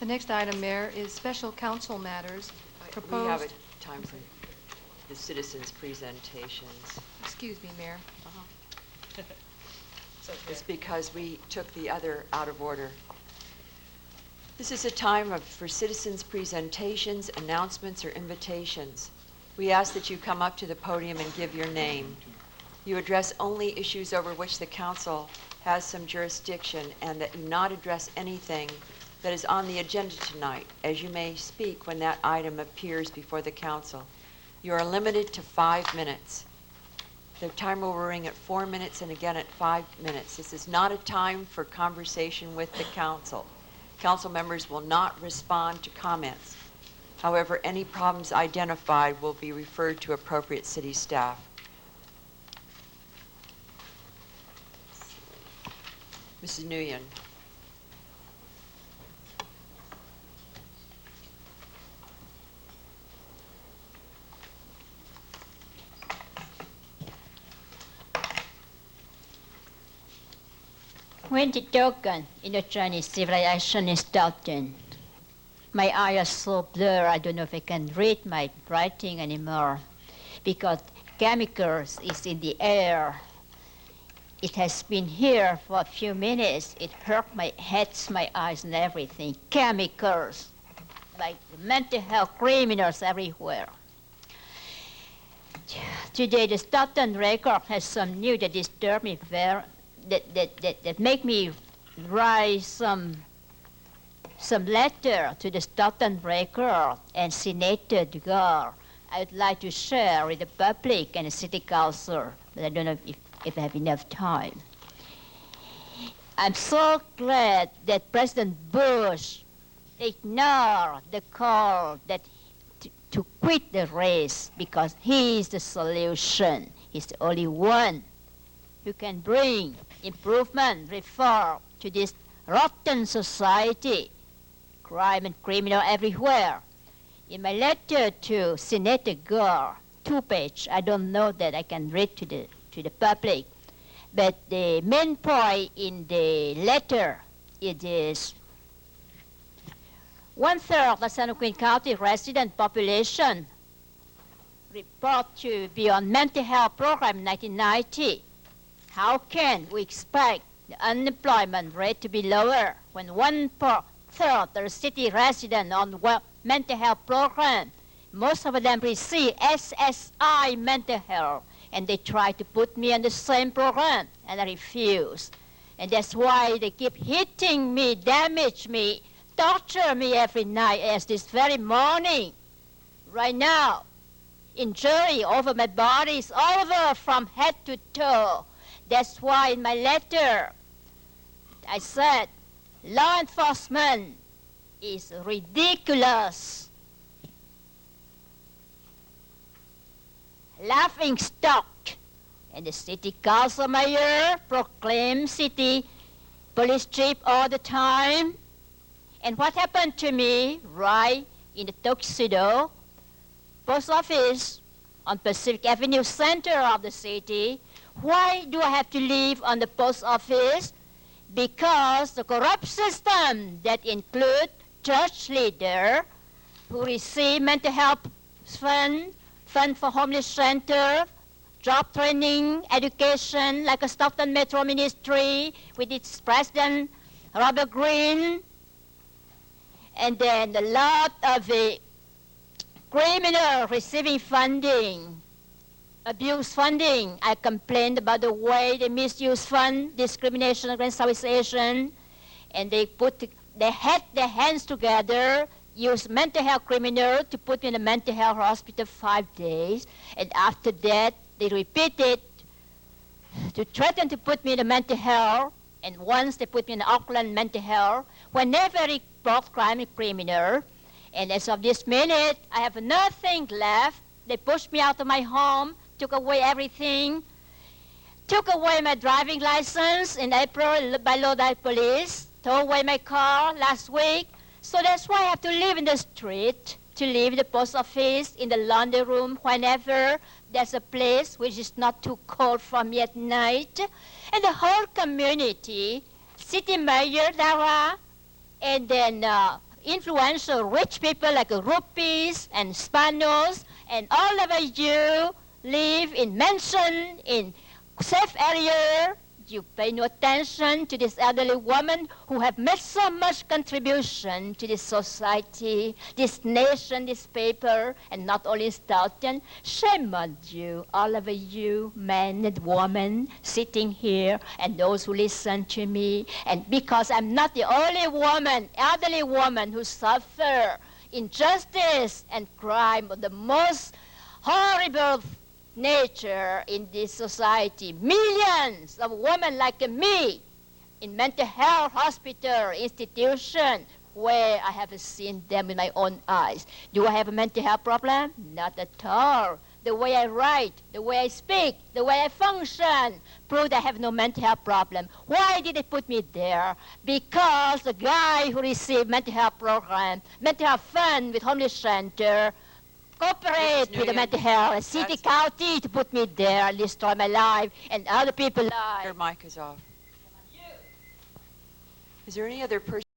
The next item, Mayor, is special council matters proposed. We have a time for the citizens' presentations. Excuse me, Mayor. It's because we took the other out of order. This is a time for citizens' presentations, announcements, or invitations. We ask that you come up to the podium and give your name. You address only issues over which the council has some jurisdiction, and that you not address anything that is on the agenda tonight, as you may speak when that item appears before the council. You are limited to 5 minutes. The timer will ring at 4 minutes and again at 5 minutes. This is not a time for conversation with the council. Council members will not respond to comments. However, any problems identified will be referred to appropriate city staff. Mrs. Nguyen. When the token in the Chinese civilization is Stockton, my eyes are so blurred I don't know if I can read my writing anymore because chemicals is in the air. It has been here for a few minutes. It hurt my head, my eyes and everything. Chemicals, like mental health criminals everywhere. Today the Stockton record has some news that disturb me very, that make me write some letter to the Stockton record and Senator Dugal. I would like to share with the public and the city council, but I don't know if I have enough time. I'm so glad that President Bush ignored the call that to quit the race because he is the solution. He's the only one who can bring improvement, reform to this rotten society, crime and criminal everywhere. In my letter to Senator Gore, 2-page, I don't know that I can read to the public, but the main point in the letter, it is 1/3 of the San Joaquin County resident population report to be on mental health program in 1990. How can we expect the unemployment rate to be lower when 1/3 of the city residents on mental health program? Most of them receive SSI mental health, and they try to put me on the same program, and I refuse. And that's why they keep hitting me, damage me, torture me every night, as this very morning. Right now, injury over my body is all over from head to toe. That's why in my letter, I said, law enforcement is ridiculous. Laughing stock. And the city council mayor proclaims city police chief all the time. And what happened to me right in the tuxedo post office on Pacific Avenue center of the city? Why do I have to live on the post office? Because the corrupt system that includes church leaders who receive mental health fund for homeless center, job training, education, like a Stockton Metro Ministry with its president, Robert Green, and then a lot of the criminal receiving funding, abuse funding. I complained about the way they misuse fund, discrimination against Southeast Asian, and they had their hands together, use mental health criminal to put me in a mental health hospital 5 days, and after that they repeated to threaten to put me in a mental health, and once they put me in Auckland mental health, whenever I report crime and criminal, and as of this minute, I have nothing left. They pushed me out of my home, took away everything, took away my driving license in April by Lodi police, took away my car last week. So that's why I have to live in the street, to leave the post office, in the laundry room, whenever there's a place which is not too cold for me at night. And the whole community, City Mayor Dara, and then influential rich people like Rupis and Spanos, and all of you live in mansion, in safe area. You pay no attention to this elderly woman who have made so much contribution to this society, this nation, this paper, and not only Stockton. Shame on you, all of you, men and women, sitting here, and those who listen to me. And because I'm not the only woman, elderly woman, who suffer injustice and crime of the most horrible nature in this society. Millions of women like me in mental health hospital institution where I have seen them with my own eyes. Do I have a mental health problem? Not at all. The way I write, the way I speak, the way I function prove I have no mental health problem. Why did they put me there? Because the guy who received mental health program, mental health fund with homeless center, cooperate with the mental health, city, county to put me there and destroy my life and other people's lives. Your mic is off. Is there any other person?